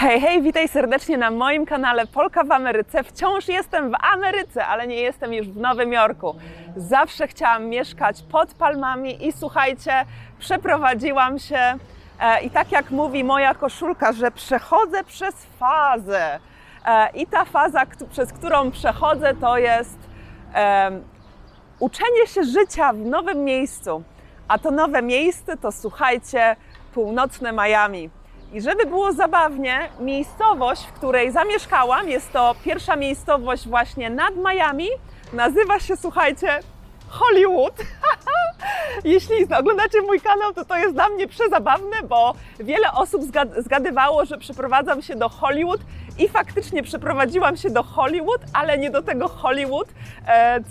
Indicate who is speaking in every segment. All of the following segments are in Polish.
Speaker 1: Hej, hej, witaj serdecznie na moim kanale Polka w Ameryce. Wciąż jestem w Ameryce, ale nie jestem już w Nowym Jorku. Zawsze chciałam mieszkać pod palmami i słuchajcie, przeprowadziłam się i tak jak mówi moja koszulka, że przechodzę przez fazę. I ta faza, przez którą przechodzę, to jest uczenie się życia w nowym miejscu. A to nowe miejsce to, słuchajcie, północne Miami. I żeby było zabawnie, miejscowość, w której zamieszkałam, jest to pierwsza miejscowość właśnie nad Miami, nazywa się, słuchajcie, Hollywood. Jeśli oglądacie mój kanał, to jest dla mnie przezabawne, bo wiele osób zgadywało, że przeprowadzam się do Hollywood i faktycznie przeprowadziłam się do Hollywood, ale nie do tego Hollywood,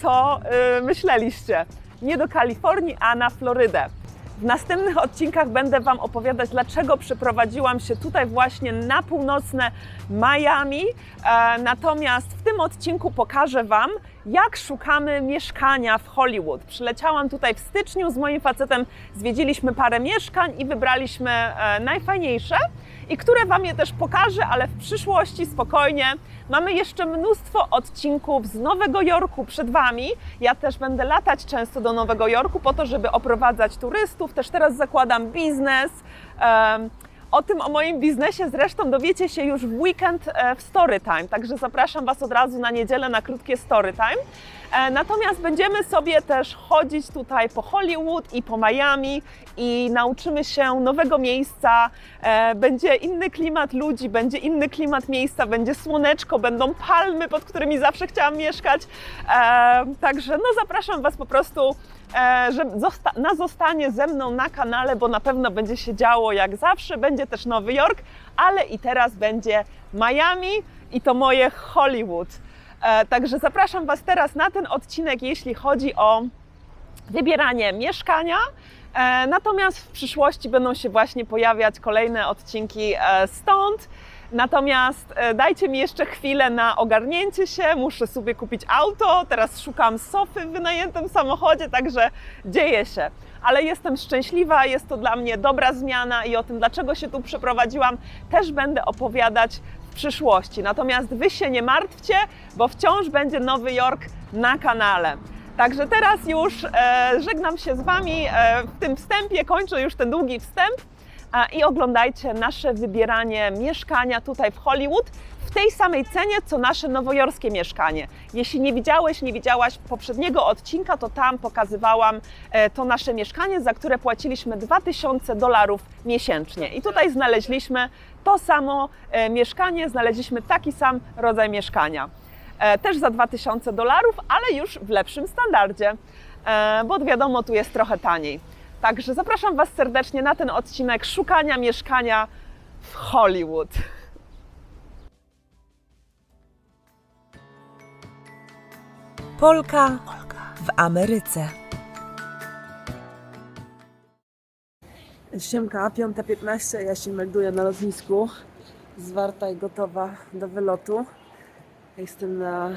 Speaker 1: co myśleliście. Nie do Kalifornii, a na Florydę. W następnych odcinkach będę Wam opowiadać, dlaczego przeprowadziłam się tutaj właśnie na północne Miami. Natomiast w tym odcinku pokażę Wam, jak szukamy mieszkania w Hollywood. Przyleciałam tutaj w styczniu z moim facetem, zwiedziliśmy parę mieszkań i wybraliśmy najfajniejsze i które Wam je też pokażę, ale w przyszłości spokojnie. Mamy jeszcze mnóstwo odcinków z Nowego Jorku przed Wami. Ja też będę latać często do Nowego Jorku po to, żeby oprowadzać turystów. Też teraz zakładam biznes. O moim biznesie zresztą dowiecie się już w weekend w Storytime, także zapraszam Was od razu na niedzielę na krótkie Storytime. Natomiast będziemy sobie też chodzić tutaj po Hollywood i po Miami i nauczymy się nowego miejsca. Będzie inny klimat ludzi, będzie inny klimat miejsca, będzie słoneczko, będą palmy, pod którymi zawsze chciałam mieszkać. Także zapraszam Was po prostu, że zostanie ze mną na kanale, bo na pewno będzie się działo jak zawsze. Będzie też Nowy Jork, ale i teraz będzie Miami i to moje Hollywood. Także zapraszam Was teraz na ten odcinek, jeśli chodzi o wybieranie mieszkania. Natomiast w przyszłości będą się właśnie pojawiać kolejne odcinki stąd. Natomiast dajcie mi jeszcze chwilę na ogarnięcie się, muszę sobie kupić auto, teraz szukam sofy w wynajętym samochodzie, także dzieje się. Ale jestem szczęśliwa, jest to dla mnie dobra zmiana i o tym, dlaczego się tu przeprowadziłam, też będę opowiadać w przyszłości. Natomiast Wy się nie martwcie, bo wciąż będzie Nowy Jork na kanale. Także teraz już żegnam się z Wami w tym wstępie, kończę już ten długi wstęp. I oglądajcie nasze wybieranie mieszkania tutaj w Hollywood w tej samej cenie, co nasze nowojorskie mieszkanie. Jeśli nie widziałaś poprzedniego odcinka, to tam pokazywałam to nasze mieszkanie, za które płaciliśmy $2000 miesięcznie. I tutaj znaleźliśmy to samo mieszkanie, znaleźliśmy taki sam rodzaj mieszkania. Też za $2000, ale już w lepszym standardzie, bo wiadomo, tu jest trochę taniej. Także zapraszam Was serdecznie na ten odcinek szukania mieszkania w Hollywood.
Speaker 2: Polka w Ameryce.
Speaker 1: Siemka, 5:15, ja się melduję na lotnisku, zwarta i gotowa do wylotu. Jestem na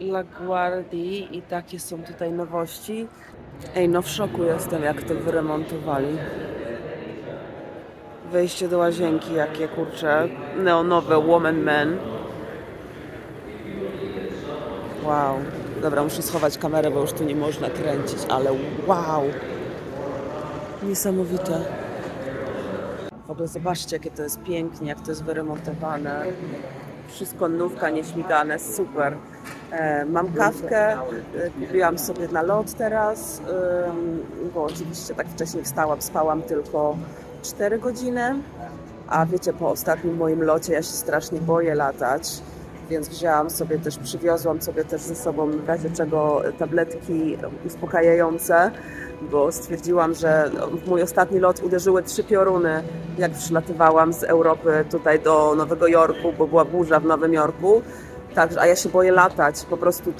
Speaker 1: LaGuardia i takie są tutaj nowości. W szoku jestem, jak to wyremontowali. Wejście do łazienki, jakie kurcze, neonowe Woman Man. Wow. Dobra, muszę schować kamerę, bo już tu nie można kręcić, ale wow. Niesamowite. W ogóle zobaczcie, jakie to jest pięknie, jak to jest wyremontowane. Wszystko nówka, nieśmigane, super. Mam kawkę, kupiłam sobie na lot teraz, bo oczywiście tak wcześniej wstałam, spałam tylko 4 godziny, a wiecie, po ostatnim moim locie ja się strasznie boję latać, więc przywiozłam sobie też ze sobą w razie czego tabletki uspokajające, bo stwierdziłam, że w mój ostatni lot uderzyły 3 pioruny, jak przylatywałam z Europy tutaj do Nowego Jorku, bo była burza w Nowym Jorku. Także, a ja się boję latać, po prostu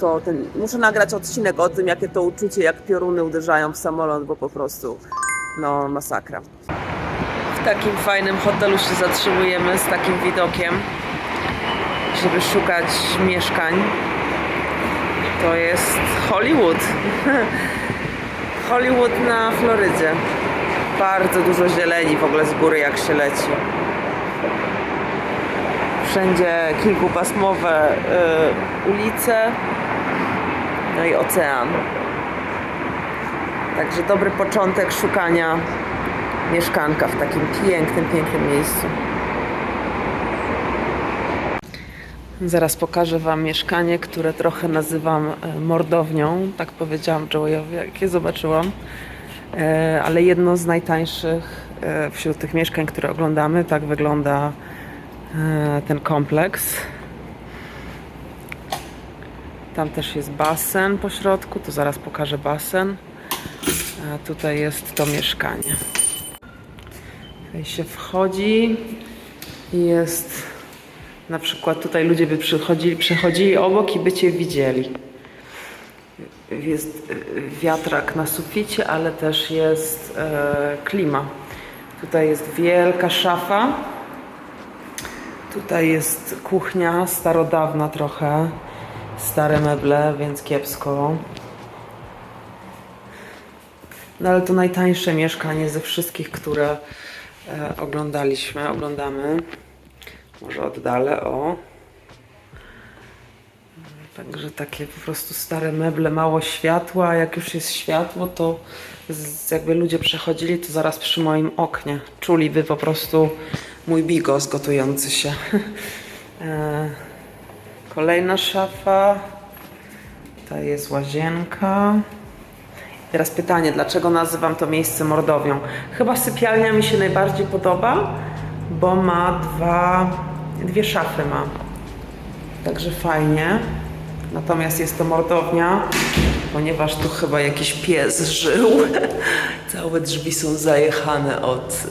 Speaker 1: muszę nagrać odcinek o tym, jakie to uczucie, jak pioruny uderzają w samolot, bo po prostu, masakra. W takim fajnym hotelu się zatrzymujemy z takim widokiem, żeby szukać mieszkań. To jest Hollywood. Hollywood na Florydzie. Bardzo dużo zieleni w ogóle z góry, jak się leci. Wszędzie kilkupasmowe ulice, no i ocean. Także dobry początek szukania mieszkanka w takim pięknym miejscu. Zaraz pokażę Wam mieszkanie, które trochę nazywam mordownią. Tak powiedziałam Joeyowi, jak je zobaczyłam. Ale jedno z najtańszych wśród tych mieszkań, które oglądamy. Tak wygląda ten kompleks. Tam też jest basen po środku, to zaraz pokażę basen. A tutaj jest to mieszkanie. Tutaj się wchodzi i jest na przykład tutaj ludzie by przechodzili obok i by Cię widzieli. Jest wiatrak na suficie, ale też jest klima. Tutaj jest wielka szafa. Tutaj jest kuchnia starodawna trochę. Stare meble, więc kiepsko. No ale to najtańsze mieszkanie ze wszystkich, które oglądamy. Może oddalę, o. Także takie po prostu stare meble, mało światła, a jak już jest światło, to jakby ludzie przechodzili, to zaraz przy moim oknie czuliby po prostu mój bigos gotujący się. Kolejna szafa. Tutaj jest łazienka. Teraz pytanie, dlaczego nazywam to miejsce mordownią? Chyba sypialnia mi się najbardziej podoba, bo ma dwie szafy ma. Także fajnie. Natomiast jest to mordownia, ponieważ tu chyba jakiś pies żył. Całe drzwi są zajechane od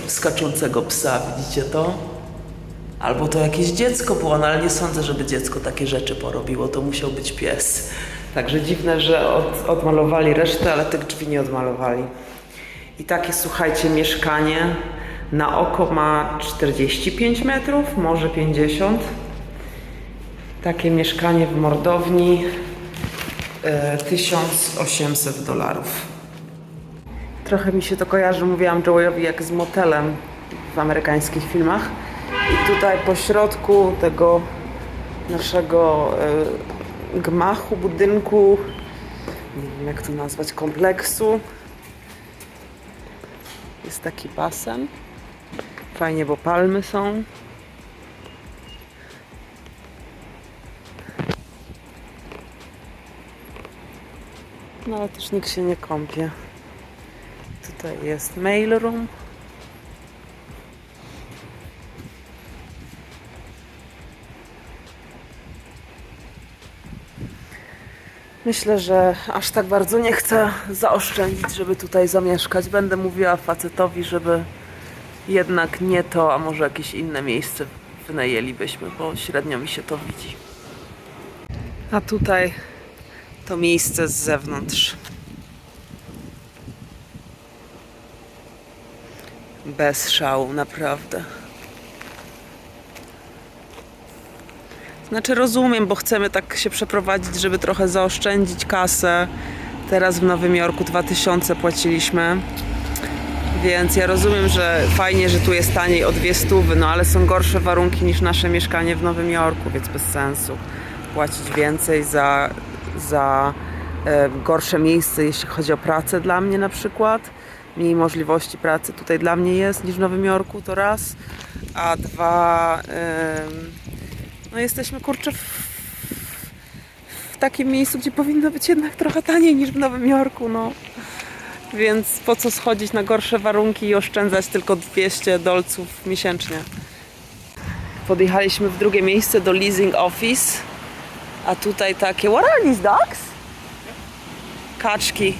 Speaker 1: skaczącego psa, widzicie to? Albo to jakieś dziecko było, no ale nie sądzę, żeby dziecko takie rzeczy porobiło. To musiał być pies. Także dziwne, że odmalowali resztę, ale tych drzwi nie odmalowali. I takie, słuchajcie, mieszkanie na oko ma 45 metrów, może 50. Takie mieszkanie w mordowni $1800. Trochę mi się to kojarzy, mówiłam Joeyowi, jak z motelem w amerykańskich filmach. I tutaj po środku tego naszego gmachu, budynku, nie wiem jak to nazwać, kompleksu, jest taki basen. Fajnie, bo palmy są. No ale też nikt się nie kąpie. Tutaj jest mail room. Myślę, że aż tak bardzo nie chcę zaoszczędzić, żeby tutaj zamieszkać. Będę mówiła facetowi, żeby jednak nie to, a może jakieś inne miejsce wynajęlibyśmy, bo średnio mi się to widzi. A tutaj to miejsce z zewnątrz. Bez szału, naprawdę. Znaczy rozumiem, bo chcemy tak się przeprowadzić, żeby trochę zaoszczędzić kasę. Teraz w Nowym Jorku 2000 płaciliśmy. Więc ja rozumiem, że fajnie, że tu jest taniej o 200, no ale są gorsze warunki niż nasze mieszkanie w Nowym Jorku, więc bez sensu płacić więcej za gorsze miejsce, jeśli chodzi o pracę dla mnie na przykład. Mniej możliwości pracy tutaj dla mnie jest niż w Nowym Jorku, to raz. A dwa, no jesteśmy kurczę w takim miejscu, gdzie powinno być jednak trochę taniej niż w Nowym Jorku, no. Więc po co schodzić na gorsze warunki i oszczędzać tylko $200 miesięcznie. Podjechaliśmy w drugie miejsce do leasing office, a tutaj takie, what are these dogs? Kaczki.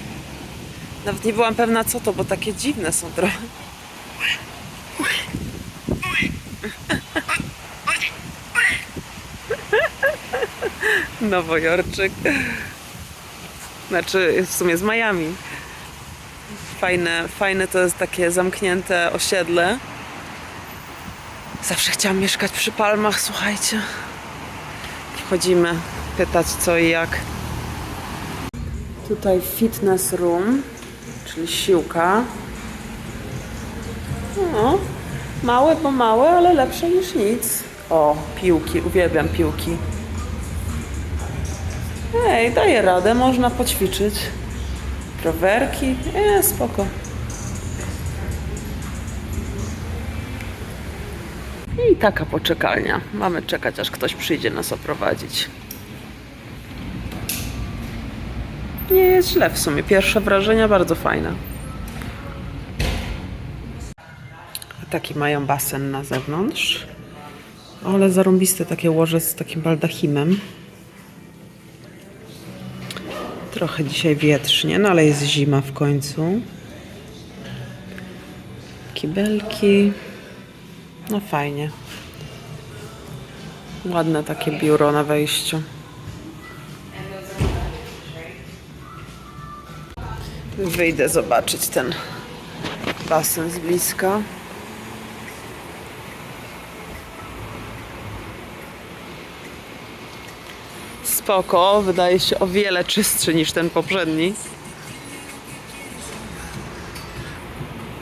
Speaker 1: Nawet nie byłam pewna co to, bo takie dziwne są trochę. Nowojorczyk. Znaczy w sumie z Miami. Fajne to jest takie zamknięte osiedle. Zawsze chciałam mieszkać przy palmach, słuchajcie. Wchodzimy pytać co i jak. Tutaj fitness room, czyli siłka. No, małe, bo małe, ale lepsze niż nic. O, piłki, uwielbiam piłki. Ej, daję radę, można poćwiczyć. Rowerki, spoko. I taka poczekalnia. Mamy czekać, aż ktoś przyjdzie nas oprowadzić. Nie jest źle w sumie. Pierwsze wrażenia bardzo fajne. Taki mają basen na zewnątrz. Ale zarąbiste takie łoże z takim baldachimem. Trochę dzisiaj wietrznie, no ale jest zima w końcu. Kibelki. No fajnie. Ładne takie biuro na wejściu. Wyjdę zobaczyć ten basen z bliska. Spoko, wydaje się o wiele czystszy niż ten poprzedni.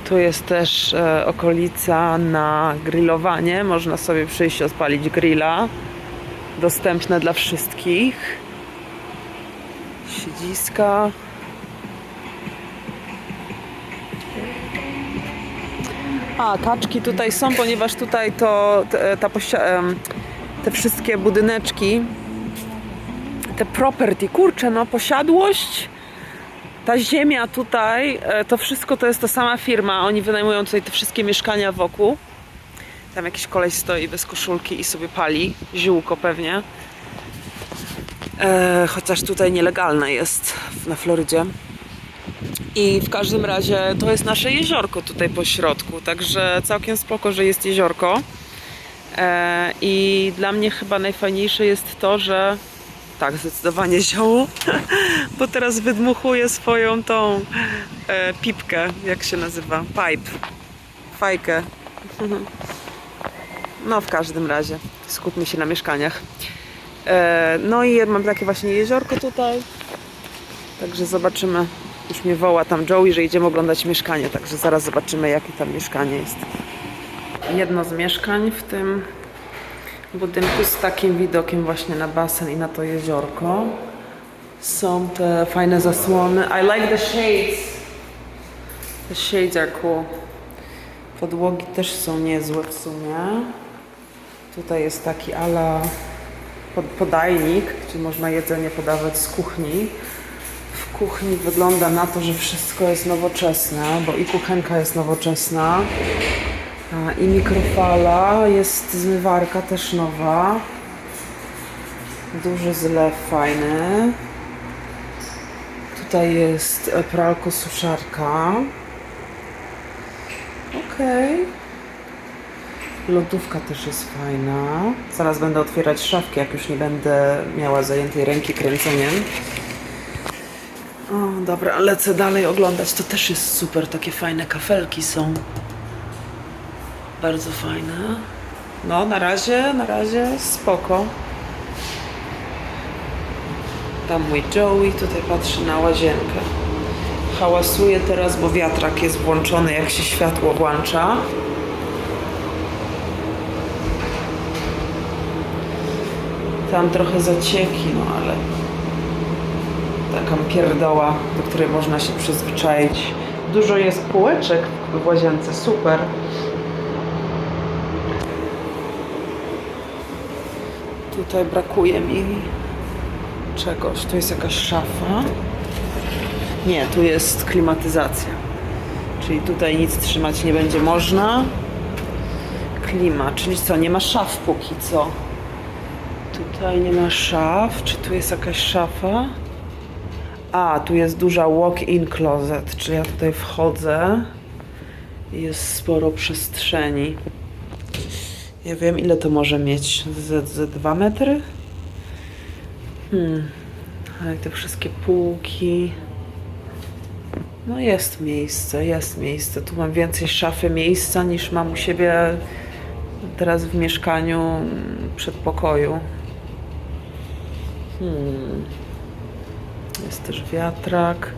Speaker 1: Tu jest też okolica na grillowanie. Można sobie przyjść odpalić grilla. Dostępne dla wszystkich. Siedziska. A, kaczki tutaj są, ponieważ tutaj te wszystkie budyneczki, te property, kurczę, no posiadłość, ta ziemia tutaj, to wszystko to jest ta sama firma. Oni wynajmują tutaj te wszystkie mieszkania wokół. Tam jakiś koleś stoi bez koszulki i sobie pali. Ziółko pewnie. Chociaż tutaj nielegalne jest na Florydzie. I w każdym razie to jest nasze jeziorko tutaj po środku. Także całkiem spoko, że jest jeziorko. I dla mnie chyba najfajniejsze jest to, że tak, zdecydowanie zioło, bo teraz wydmuchuję swoją tą pipkę, jak się nazywa, pipe, fajkę. No w każdym razie, skupmy się na mieszkaniach. No i mam takie właśnie jeziorko tutaj, także zobaczymy, już mnie woła tam Joey, że idziemy oglądać mieszkanie, także zaraz zobaczymy, jakie tam mieszkanie jest. Jedno z mieszkań w tym budynku z takim widokiem właśnie na basen i na to jeziorko. Są te fajne zasłony. I like the shades. The shades are cool. Podłogi też są niezłe w sumie. Tutaj jest taki ala podajnik, gdzie można jedzenie podawać z kuchni. W kuchni wygląda na to, że wszystko jest nowoczesne, bo i kuchenka jest nowoczesna. I mikrofala, jest zmywarka też nowa. Duży zlew fajny. Tutaj jest pralko-suszarka. Okej. Lodówka też jest fajna. Zaraz będę otwierać szafki, jak już nie będę miała zajętej ręki kręceniem. O, dobra, lecę dalej oglądać. To też jest super, takie fajne kafelki są. Bardzo fajne. No, na razie spoko. Tam mój Joey tutaj patrzy na łazienkę. Hałasuje teraz, bo wiatrak jest włączony, jak się światło włącza. Tam trochę zacieki, no ale taka pierdoła, do której można się przyzwyczaić. Dużo jest półeczek w łazience, super. Tutaj brakuje mi czegoś. Tu jest jakaś szafa. Nie, tu jest klimatyzacja. Czyli tutaj nic trzymać nie będzie można. Klima, czyli co? Nie ma szaf póki co. Tutaj nie ma szaf. Czy tu jest jakaś szafa? A, tu jest duża walk-in closet. Czyli ja tutaj wchodzę. Jest sporo przestrzeni. Ja wiem, ile to może mieć. Z 2 metry? Ale te wszystkie półki. No jest miejsce. Tu mam więcej szafy miejsca niż mam u siebie teraz w mieszkaniu przedpokoju. Jest też wiatrak.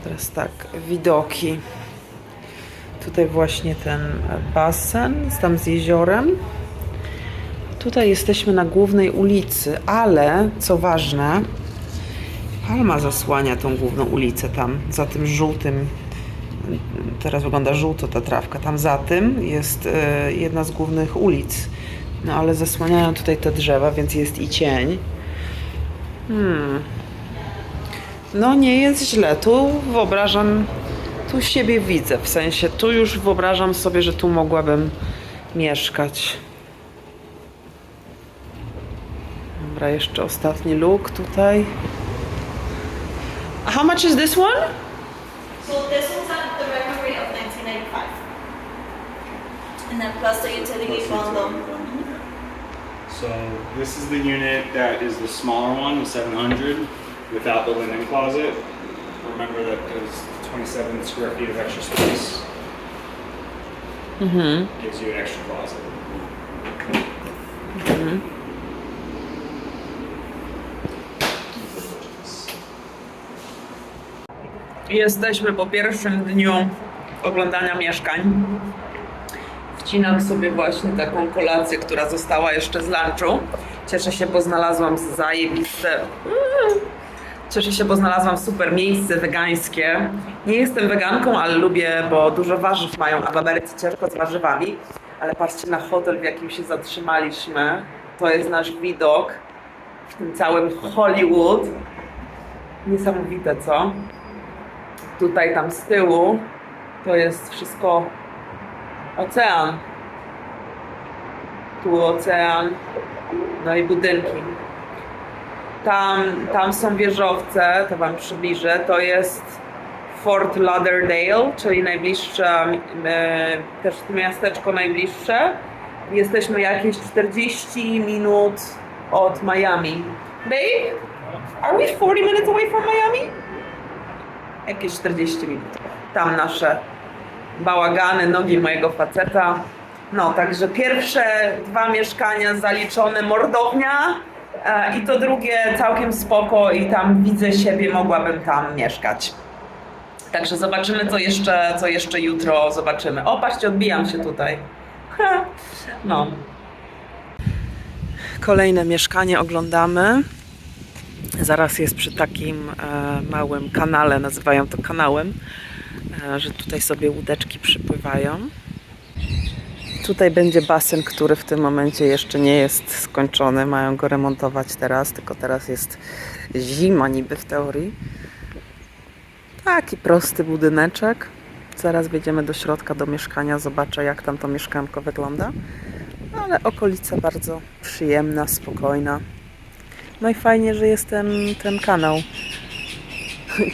Speaker 1: Teraz tak, widoki. Tutaj właśnie ten basen, tam z jeziorem. Tutaj jesteśmy na głównej ulicy, ale co ważne, palma zasłania tą główną ulicę tam, za tym żółtym. Teraz wygląda żółto ta trawka. Tam za tym jest jedna z głównych ulic. No ale zasłaniają tutaj te drzewa, więc jest i cień. No nie jest źle. Tu wyobrażam, tu siebie widzę. W sensie tu już wyobrażam sobie, że tu mogłabym mieszkać. Dobra, jeszcze ostatni look tutaj. How much is this one?
Speaker 3: So this one's at the record rate of 1995. And then plus the utility bundle.
Speaker 4: So this is the unit that is the smaller one, the 700, without the linen closet. Remember that there's 27 square feet of extra space. Gives you an extra closet.
Speaker 1: Jesteśmy po pierwszym dniu oglądania mieszkań. Wcinam sobie właśnie taką kolację, która została jeszcze z lunchu. Cieszę się, bo znalazłam zajebiste... Cieszę się, bo znalazłam super miejsce wegańskie. Nie jestem weganką, ale lubię, bo dużo warzyw mają, a w Ameryce ciężko z warzywami. Ale patrzcie na hotel, w jakim się zatrzymaliśmy. To jest nasz widok w tym całym Hollywood. Niesamowite, co? Tutaj, tam z tyłu, to jest wszystko ocean. Tu ocean, no i budynki. Tam są wieżowce, to wam przybliżę. To jest Fort Lauderdale, czyli najbliższe, też miasteczko najbliższe. Jesteśmy jakieś 40 minut od Miami. Babe, are we 40 minutes away from Miami? Jakieś 40 minut. Tam nasze bałagany, nogi mojego faceta. No, także pierwsze 2 mieszkania zaliczone, mordownia i to drugie całkiem spoko i tam widzę siebie, mogłabym tam mieszkać. Także zobaczymy, co jeszcze jutro zobaczymy. O, patrzcie, odbijam się tutaj. No. Kolejne mieszkanie oglądamy. Zaraz jest przy takim małym kanale, nazywają to kanałem, że tutaj sobie łódeczki przypływają. Tutaj będzie basen, który w tym momencie jeszcze nie jest skończony. Mają go remontować teraz, tylko teraz jest zima niby w teorii. Taki prosty budyneczek. Zaraz wejdziemy do środka, do mieszkania, zobaczę jak tam to mieszkanko wygląda. Ale okolica bardzo przyjemna, spokojna. No i fajnie, że jest ten kanał.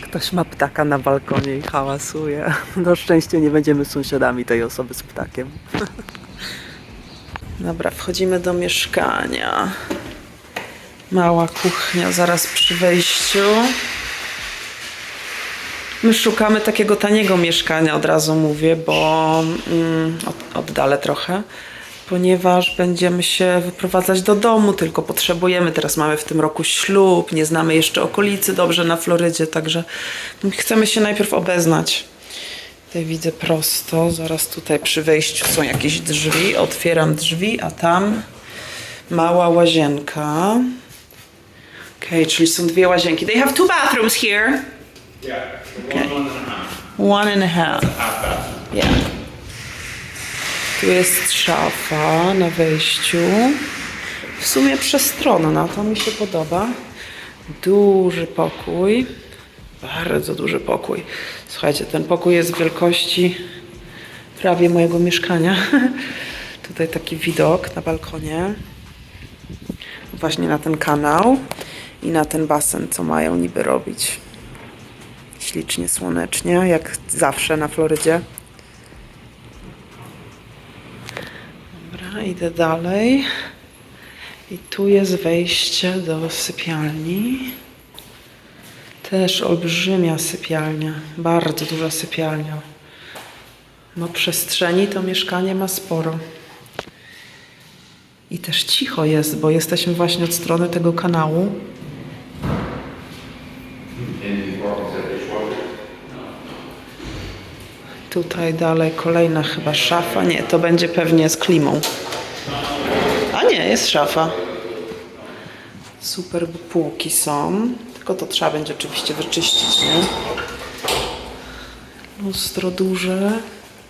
Speaker 1: Ktoś ma ptaka na balkonie i hałasuje. Na szczęście nie będziemy sąsiadami tej osoby z ptakiem. Dobra, wchodzimy do mieszkania. Mała kuchnia zaraz przy wejściu. My szukamy takiego taniego mieszkania, od razu mówię, bo oddalę trochę. Ponieważ będziemy się wyprowadzać do domu, tylko potrzebujemy, teraz mamy w tym roku ślub, nie znamy jeszcze okolicy dobrze na Florydzie, także chcemy się najpierw obeznać. Tutaj widzę prosto, zaraz tutaj przy wejściu są jakieś drzwi, otwieram drzwi, a tam mała łazienka. Okej, czyli są 2 łazienki. They have 2 bathrooms here.
Speaker 4: Yeah,
Speaker 1: Okay.
Speaker 4: one
Speaker 1: 1.5.
Speaker 4: and a half. Half bath.
Speaker 1: Yeah. Tu jest szafa na wejściu. W sumie przestronna, to mi się podoba. Duży pokój. Bardzo duży pokój. Słuchajcie, ten pokój jest wielkości prawie mojego mieszkania. Tutaj taki widok na balkonie. Właśnie na ten kanał i na ten basen, co mają niby robić. Ślicznie, słonecznie, jak zawsze na Florydzie. Dobra, idę dalej. I tu jest wejście do sypialni. Też olbrzymia sypialnia. Bardzo duża sypialnia. No przestrzeni to mieszkanie ma sporo. I też cicho jest, bo jesteśmy właśnie od strony tego kanału. Tutaj dalej kolejna chyba szafa. Nie, to będzie pewnie z klimą. A nie, jest szafa. Super, bo półki są. Tylko to trzeba będzie oczywiście wyczyścić, nie? Lustro duże.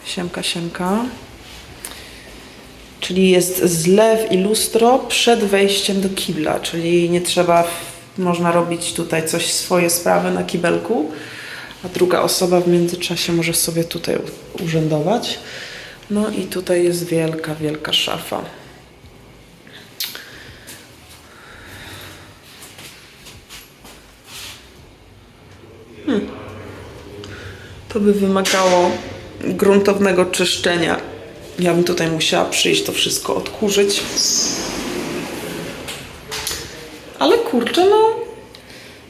Speaker 1: Siemka, siemka. Czyli jest zlew i lustro przed wejściem do kibla, czyli nie trzeba, można robić tutaj coś, swoje sprawy na kibelku, a druga osoba w międzyczasie może sobie tutaj urzędować. No i tutaj jest wielka, wielka szafa. To by wymagało gruntownego czyszczenia. Ja bym tutaj musiała przyjść, to wszystko odkurzyć. Ale kurczę, no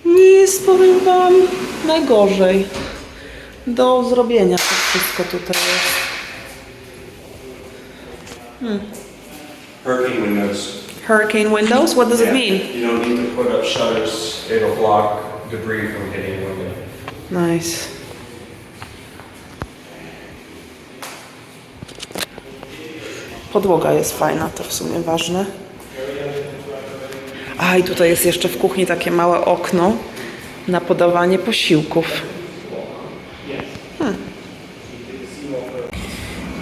Speaker 1: nie jest, powiem wam, najgorzej. Do zrobienia to wszystko tutaj jest.
Speaker 5: Hurricane windows.
Speaker 1: Hurricane windows? What does it mean?
Speaker 5: You don't need to put up shutters. It'll block debris from hitting the window.
Speaker 1: Nice. Podłoga jest fajna, to w sumie ważne. A i tutaj jest jeszcze w kuchni takie małe okno na podawanie posiłków.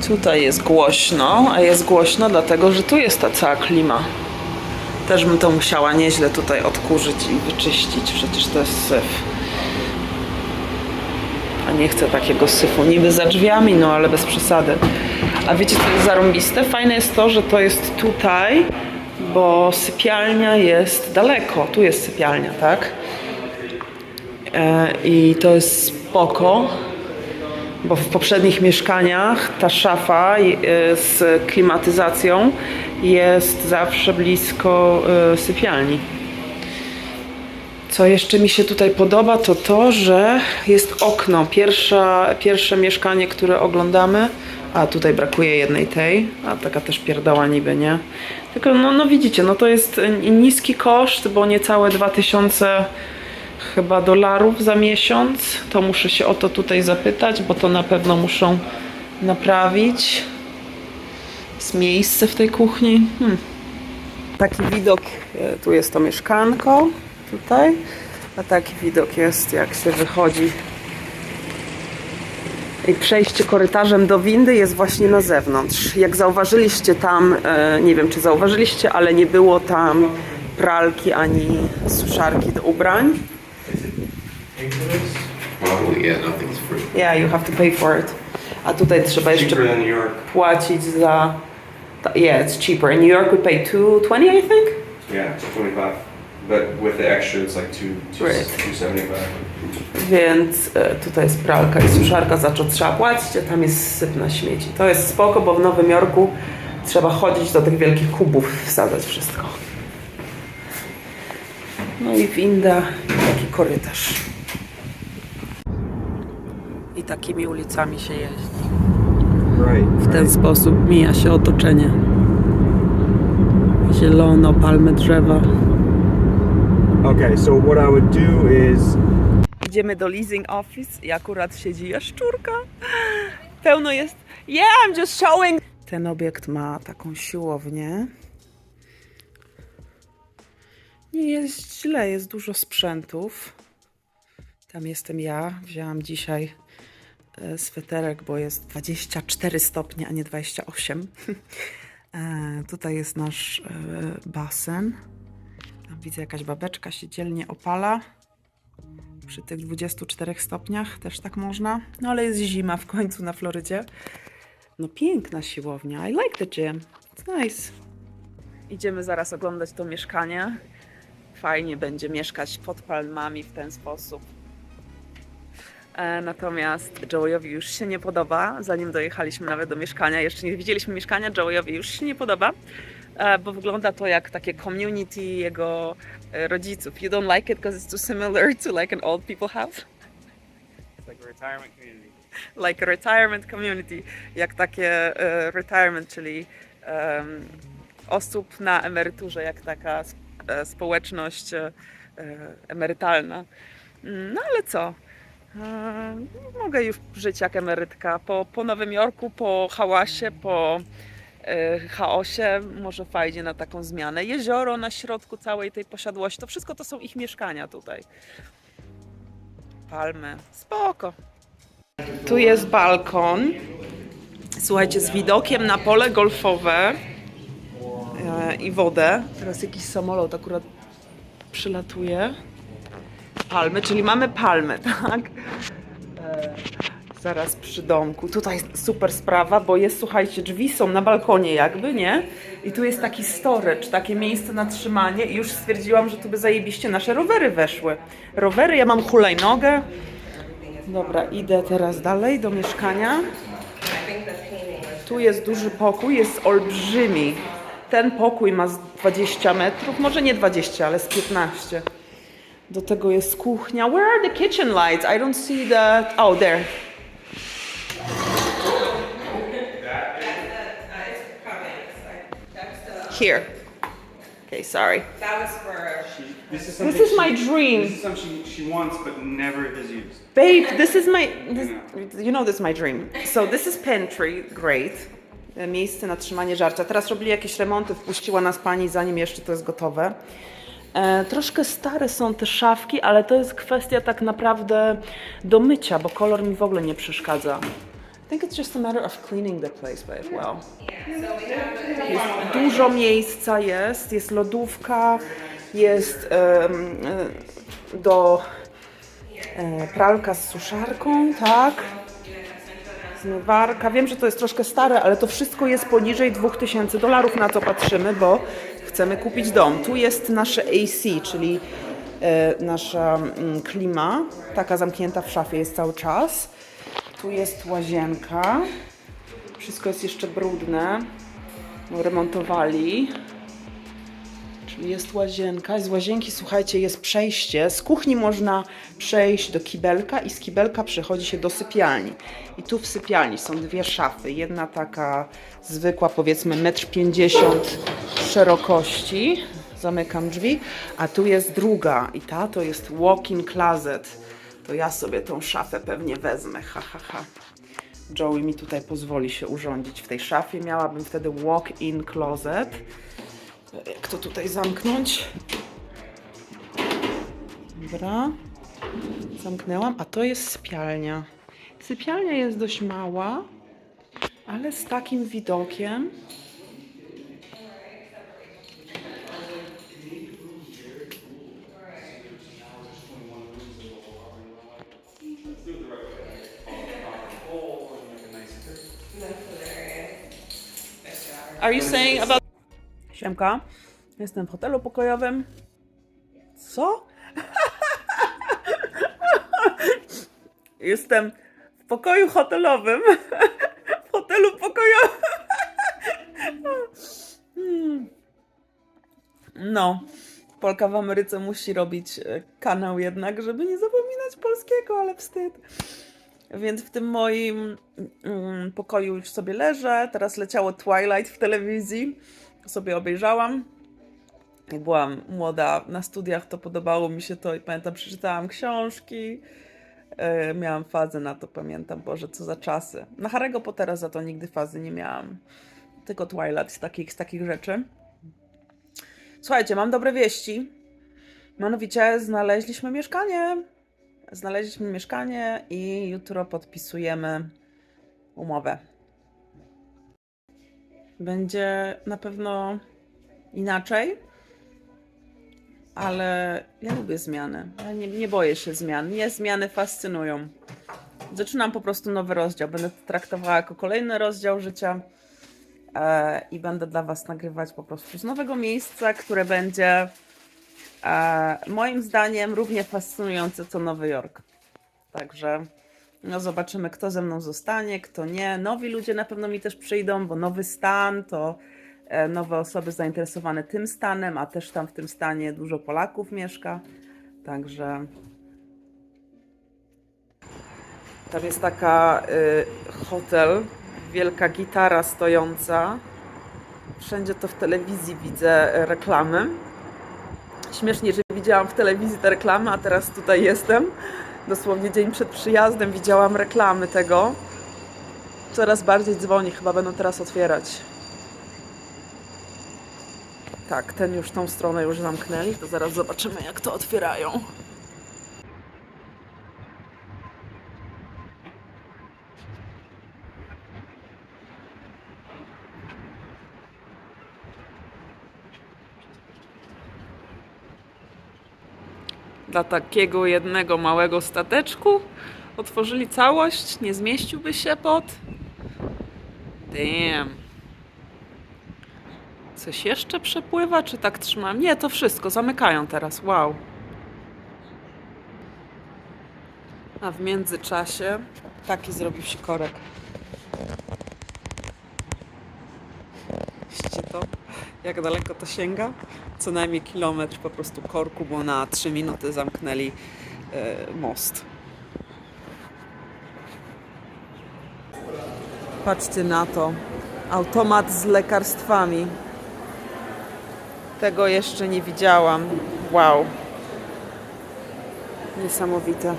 Speaker 1: Tutaj jest głośno, a jest głośno dlatego, że tu jest ta cała klima. Też bym to musiała nieźle tutaj odkurzyć i wyczyścić, przecież to jest syf. A nie chcę takiego syfu, niby za drzwiami, no ale bez przesady. A wiecie, co jest zarąbiste? Fajne jest to, że to jest tutaj, bo sypialnia jest daleko. Tu jest sypialnia, tak? I to jest spoko, bo w poprzednich mieszkaniach ta szafa z klimatyzacją jest zawsze blisko sypialni. Co jeszcze mi się tutaj podoba, to to, że jest okno. Pierwsze mieszkanie, które oglądamy, a tutaj brakuje jednej tej, a taka też pierdoła niby, nie? Tylko no widzicie, no to jest niski koszt, bo niecałe 2000 chyba dolarów za miesiąc. To muszę się o to tutaj zapytać, bo to na pewno muszą naprawić. Jest miejsce w tej kuchni. Taki widok, tu jest to mieszkanko, tutaj, a taki widok jest, jak się wychodzi. I przejście korytarzem do windy jest właśnie na zewnątrz. Jak zauważyliście tam, nie wiem czy zauważyliście, ale nie było tam pralki ani suszarki do ubrań.
Speaker 5: Yeah, nothing's free.
Speaker 1: Yeah, you have to pay for it. A tutaj trzeba jeszcze
Speaker 5: Cheaper than New York.
Speaker 1: płacić za... Yeah, it's cheaper. In New York we pay $2.20, I think?
Speaker 5: Yeah, $2.25. But with the extra, it's like
Speaker 1: Right.
Speaker 5: $2.75.
Speaker 1: Więc tutaj jest pralka i suszarka, za co trzeba płacić, a tam jest syp na śmieci. To jest spoko, bo w Nowym Jorku trzeba chodzić do tych wielkich kubów, wsadzać wszystko. No i winda, i taki korytarz. I takimi ulicami się jeździ. W ten sposób mija się otoczenie. Zielono, palmy, drzewa.
Speaker 4: Okay, so what I would do is
Speaker 1: Idziemy do leasing office i akurat siedzi jaszczurka. Pełno jest. Yeah, I'm just showing. Ten obiekt ma taką siłownię. Nie jest źle, jest dużo sprzętów. Tam jestem ja. Wzięłam dzisiaj sweterek, bo jest 24 stopnie, a nie 28. Tutaj jest nasz basen. Tam widzę, jakaś babeczka się dzielnie opala. Przy tych 24 stopniach też tak można. No ale jest zima w końcu na Florydzie. No piękna siłownia. I like the gym. It's nice. Idziemy zaraz oglądać to mieszkanie. Fajnie będzie mieszkać pod palmami w ten sposób. Natomiast Joeyowi już się nie podoba. Zanim dojechaliśmy nawet do mieszkania, jeszcze nie widzieliśmy mieszkania, Joeyowi już się nie podoba, bo wygląda to jak takie community jego rodziców. You don't like it because it's too similar to like an old people house?
Speaker 4: it's like a retirement community.
Speaker 1: Like a retirement community. Jak takie retirement, czyli osób na emeryturze, jak taka społeczność emerytalna. No ale co? Mogę już żyć jak emerytka po Nowym Jorku, po hałasie, po chaosie, może fajnie na taką zmianę. Jezioro na środku całej tej posiadłości, to wszystko to są ich mieszkania tutaj. Palmy, spoko. Tu jest balkon, słuchajcie, z widokiem na pole golfowe i wodę. Teraz jakiś samolot akurat przylatuje. Palmy, czyli mamy palmy, tak? Zaraz przy domku. Tutaj jest super sprawa, bo jest, słuchajcie, drzwi są na balkonie jakby, nie? I tu jest taki storage, takie miejsce na trzymanie i już stwierdziłam, że tu by zajebiście nasze rowery weszły. Rowery, ja mam hulajnogę. Dobra, idę teraz dalej do mieszkania. Tu jest duży pokój, jest olbrzymi. Ten pokój ma z 20 metrów, może nie 20, ale z 15. Do tego jest kuchnia. Where are the kitchen lights? I don't see the... Oh, there. Here. Okay, sorry.
Speaker 4: This is
Speaker 1: This is my dream.
Speaker 4: This is something she wants but never has used.
Speaker 1: Babe, this is my... you know this is my dream. So this is pantry, great. Miejsce na trzymanie żarcia. Teraz robili jakieś remonty, wpuściła nas pani, zanim jeszcze to jest gotowe. Troszkę stare są te szafki, ale to jest kwestia tak naprawdę do mycia, bo kolor mi w ogóle nie przeszkadza. I think it's just a matter of cleaning the place, babe. Wow. Jest dużo miejsca jest lodówka, jest do pralka z suszarką, tak? Zmywarka. Wiem, że to jest troszkę stare, ale to wszystko jest poniżej $2000, na co patrzymy, bo chcemy kupić dom. Tu jest nasze AC, czyli nasza klima, taka zamknięta w szafie jest cały czas. Tu jest łazienka. Wszystko jest jeszcze brudne. Remontowali. Czyli jest łazienka. Z łazienki, słuchajcie, jest przejście. Z kuchni można przejść do kibelka i z kibelka przechodzi się do sypialni. I tu w sypialni są dwie szafy. Jedna taka zwykła, powiedzmy 1,50 m szerokości. Zamykam drzwi. A tu jest druga. I ta to jest walk-in closet. To ja sobie tą szafę pewnie wezmę. Ha, ha, ha. Joey mi tutaj pozwoli się urządzić w tej szafie. Miałabym wtedy walk-in closet. Jak to tutaj zamknąć? Dobra. Zamknęłam, a to jest sypialnia. Sypialnia jest dość mała, ale z takim widokiem. Are you saying about... Siemka, jestem w hotelu pokojowym. Co? Jestem w pokoju hotelowym. W hotelu pokojowym. No, Polka w Ameryce musi robić kanał jednak, żeby nie zapominać polskiego, ale wstyd. Więc w tym moim pokoju już sobie leżę. Teraz leciało Twilight w telewizji. Sobie obejrzałam. Jak byłam młoda na studiach, to podobało mi się to i pamiętam, przeczytałam książki. Miałam fazę na to, pamiętam. Boże, co za czasy. Na Harry'ego Pottera za to nigdy fazy nie miałam. Tylko Twilight z takich rzeczy. Słuchajcie, mam dobre wieści. Mianowicie znaleźliśmy mieszkanie. Znaleźliśmy mieszkanie i jutro podpisujemy umowę. Będzie na pewno inaczej, ale ja lubię zmiany. Ja nie boję się zmian. Mnie zmiany fascynują. Zaczynam po prostu nowy rozdział. Będę to traktowała jako kolejny rozdział życia i będę dla Was nagrywać po prostu z nowego miejsca, które będzie moim zdaniem równie fascynujące co Nowy Jork. Także no zobaczymy, kto ze mną zostanie, kto nie. Nowi ludzie na pewno mi też przyjdą, bo nowy stan to nowe osoby zainteresowane tym stanem, a też tam w tym stanie dużo Polaków mieszka. Także tam jest taka hotel, wielka gitara stojąca. Wszędzie to w telewizji widzę reklamy. Śmiesznie, że widziałam w telewizji te reklamy, a teraz tutaj jestem. Dosłownie dzień przed przyjazdem widziałam reklamy tego. Coraz bardziej dzwoni, chyba będą teraz otwierać. Tak, ten już tą stronę już zamknęli, to zaraz zobaczymy, jak to otwierają. Dla takiego jednego małego stateczku otworzyli całość, nie zmieściłby się pod... Damn. Coś jeszcze przepływa, czy tak trzymam? Nie, to wszystko, zamykają teraz, wow. A w międzyczasie taki zrobił się korek. Widzicie to? Jak daleko to sięga? Co najmniej kilometr po prostu korku, bo na 3 minuty zamknęli most. Patrzcie na to. Automat z lekarstwami. Tego jeszcze nie widziałam. Wow. Niesamowite.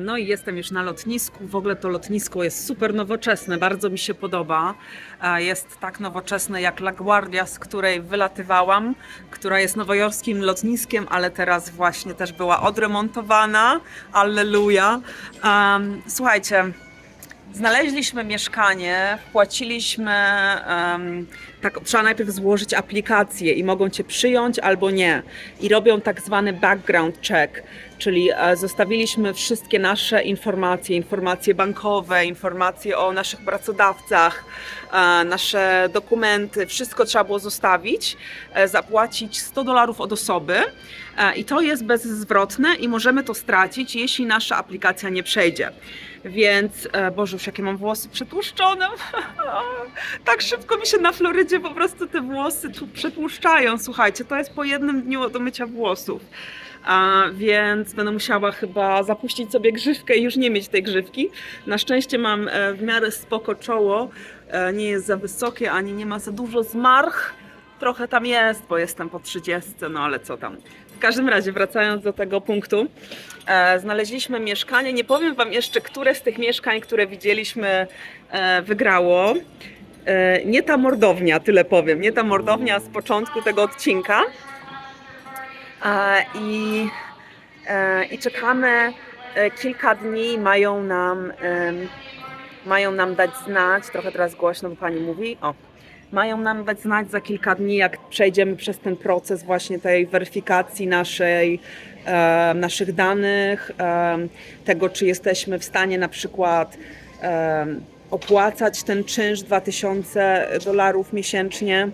Speaker 1: No i jestem już na lotnisku. W ogóle to lotnisko jest super nowoczesne, bardzo mi się podoba. Jest tak nowoczesne jak LaGuardia, z której wylatywałam, która jest nowojorskim lotniskiem, ale teraz właśnie też była odremontowana. Alleluja. Słuchajcie, znaleźliśmy mieszkanie, wpłaciliśmy, tak, trzeba najpierw złożyć aplikację i mogą Cię przyjąć albo nie. I robią tak zwany background check, czyli zostawiliśmy wszystkie nasze informacje bankowe, informacje o naszych pracodawcach, nasze dokumenty, wszystko trzeba było zostawić, zapłacić $100 od osoby i to jest bezzwrotne i możemy to stracić, jeśli nasza aplikacja nie przejdzie. Więc, Boże, już jakie mam włosy przetłuszczone. Tak szybko mi się na Florydzie po prostu te włosy tu przetłuszczają. Słuchajcie, to jest po jednym dniu do mycia włosów. Więc będę musiała chyba zapuścić sobie grzywkę i już nie mieć tej grzywki. Na szczęście mam w miarę spoko czoło. Nie jest za wysokie, ani nie ma za dużo zmarch. Trochę tam jest, bo jestem po 30, no ale co tam. W każdym razie, wracając do tego punktu, znaleźliśmy mieszkanie. Nie powiem Wam jeszcze, które z tych mieszkań, które widzieliśmy, wygrało. Nie ta mordownia, tyle powiem. Nie ta mordownia z początku tego odcinka. I czekamy kilka dni, mają nam dać znać, trochę teraz głośno, bo Pani mówi, mają nam dać znać za kilka dni, jak przejdziemy przez ten proces właśnie tej weryfikacji naszych danych, tego, czy jesteśmy w stanie na przykład opłacać ten czynsz $2000 miesięcznie.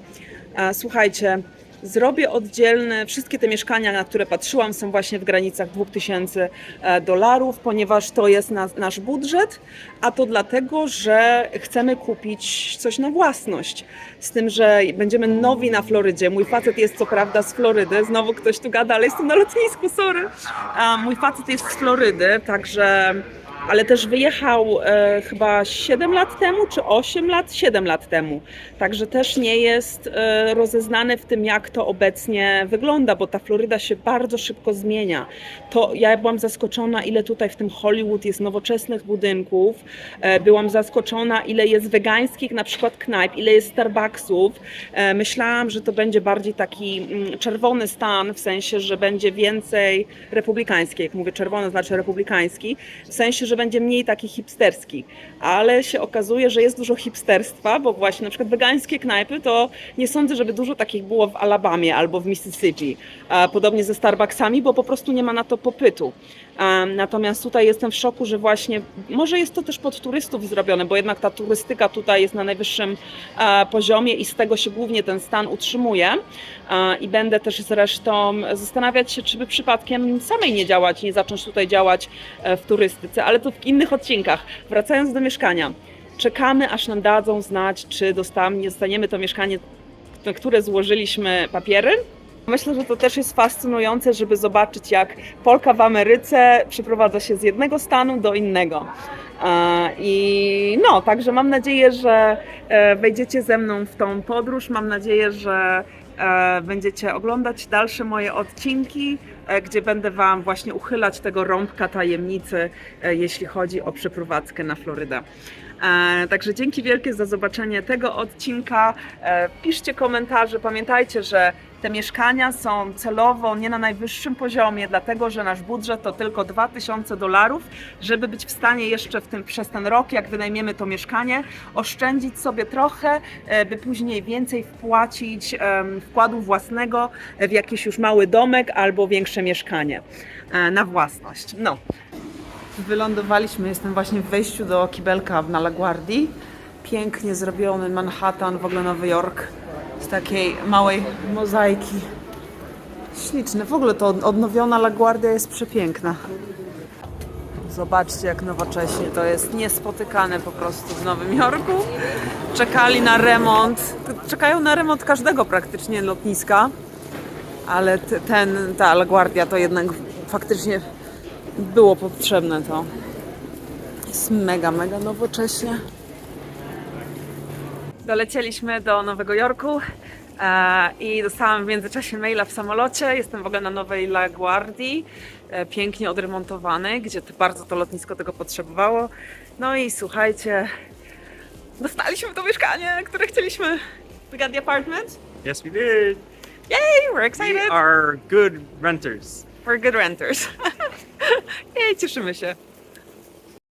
Speaker 1: Słuchajcie, zrobię oddzielne, wszystkie te mieszkania, na które patrzyłam, są właśnie w granicach $2000, ponieważ to jest nasz budżet, a to dlatego, że chcemy kupić coś na własność. Z tym, że będziemy nowi na Florydzie. Mój facet jest co prawda z Florydy, znowu ktoś tu gada, ale jestem na lotnisku, sorry. Mój facet jest z Florydy, także... Ale też wyjechał chyba 7 lat temu, czy 8 lat? 7 lat temu. Także też nie jest rozeznany w tym, jak to obecnie wygląda, bo ta Floryda się bardzo szybko zmienia. To ja byłam zaskoczona, ile tutaj w tym Hollywood jest nowoczesnych budynków. Byłam zaskoczona, ile jest wegańskich na przykład knajp, ile jest Starbucksów. Myślałam, że to będzie bardziej taki czerwony stan, w sensie, że będzie więcej republikański. Jak mówię czerwony, znaczy republikański. W sensie, że będzie mniej taki hipsterski, ale się okazuje, że jest dużo hipsterstwa, bo właśnie na przykład wegańskie knajpy, to nie sądzę, żeby dużo takich było w Alabamie albo w Mississippi. Podobnie ze Starbucksami, bo po prostu nie ma na to popytu. Natomiast tutaj jestem w szoku, że właśnie, może jest to też pod turystów zrobione, bo jednak ta turystyka tutaj jest na najwyższym poziomie i z tego się głównie ten stan utrzymuje. I będę też zresztą zastanawiać się, czy by przypadkiem samej nie działać, nie zacząć tutaj działać w turystyce, ale to w innych odcinkach. Wracając do mieszkania. Czekamy, aż nam dadzą znać, czy dostaniemy to mieszkanie, na które złożyliśmy papiery. Myślę, że to też jest fascynujące, żeby zobaczyć, jak Polka w Ameryce przeprowadza się z jednego stanu do innego. I no, także mam nadzieję, że wejdziecie ze mną w tą podróż. Mam nadzieję, że będziecie oglądać dalsze moje odcinki, gdzie będę Wam właśnie uchylać tego rąbka tajemnicy, jeśli chodzi o przeprowadzkę na Florydę. Także dzięki wielkie za zobaczenie tego odcinka. Piszcie komentarze. Pamiętajcie, że te mieszkania są celowo nie na najwyższym poziomie, dlatego że nasz budżet to tylko $2000, żeby być w stanie jeszcze przez ten rok, jak wynajmiemy to mieszkanie, oszczędzić sobie trochę, by później więcej wpłacić wkładu własnego w jakiś już mały domek albo większe mieszkanie na własność. No. Wylądowaliśmy, jestem właśnie w wejściu do kibelka na LaGuardia. Pięknie zrobiony Manhattan, w ogóle Nowy Jork, z takiej małej mozaiki. Śliczne, w ogóle to odnowiona LaGuardia jest przepiękna. Zobaczcie, jak nowocześnie, to jest niespotykane po prostu w Nowym Jorku. Czekali na remont, czekają na remont każdego praktycznie lotniska, ale ta LaGuardia to jednak faktycznie było potrzebne to. Jest mega, mega nowocześnie. Dolecieliśmy do Nowego Jorku i dostałam w międzyczasie maila w samolocie. Jestem w ogóle na Nowej LaGuardii, pięknie odremontowanej, gdzie bardzo to lotnisko tego potrzebowało. No i słuchajcie, dostaliśmy to mieszkanie, które chcieliśmy. We got the apartment.
Speaker 6: Yes, we did.
Speaker 1: Yay, we're excited.
Speaker 6: We are good renters.
Speaker 1: We're good renters. Jej, cieszymy się.